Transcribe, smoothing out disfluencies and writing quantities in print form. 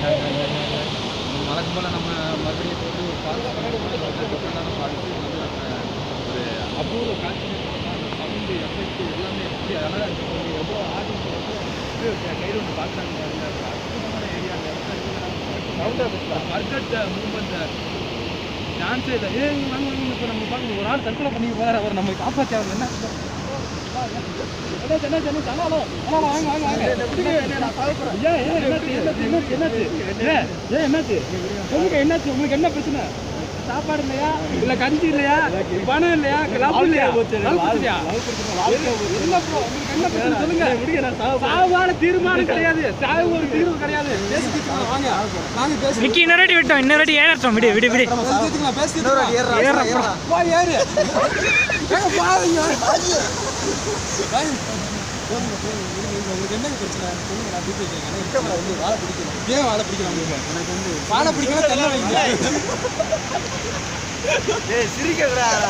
வழக்கம் போல் நம்ம மறுபடியும் போட்டு ஒரு ஃபால்ஸ் டிஃப்ரெண்டான ஃபால்ஸு வந்து நம்ம ஒரு அபூர்வ காட்சி சவுண்டு எஃபெக்ட் எல்லாமே எப்படி அழகாக இருக்குது. எவ்வளோ ஆடியன்ஸ் கையில் ஒன்று பார்க்குறாங்க. அற்புதமான ஏரியா. பர்கட் மூமெண்ட் டான்ஸே இல்லை. வாங்க இப்போ நம்ம பார்க்க ஒரு ஆள் தற்கொலை பண்ணி போகிறார். அவர் நம்ம காப்பாற்றி அவர் என்ன என்னாச்சு உங்களுக்கு என்ன பிரச்சனை? சாப்பாடு இல்லையா, இல்ல கஞ்சி இல்லையா, பணம் இல்லையா, லவ் இல்லையா, சொல்லுங்க. சாவான தீர்மானம் கிடையாது, சாவு ஒரு தீர்வு கிடையாது. விக்கி இன்னொரு விட்டோம், இன்னொரு ஏறட்டும். விடு விடு விடு உங்களுக்கு என்ன பிரச்சனை சொல்லுங்க. நான் டீட்டெயில் கேட்கறேன். வந்து வாழை பிடிக்கணும். ஏன் வாழை பிடிக்கலாம்? எனக்கு வந்து வாழை பிடிக்கலாம் தெல்ல வைங்க. சிரிக்க கூடாது.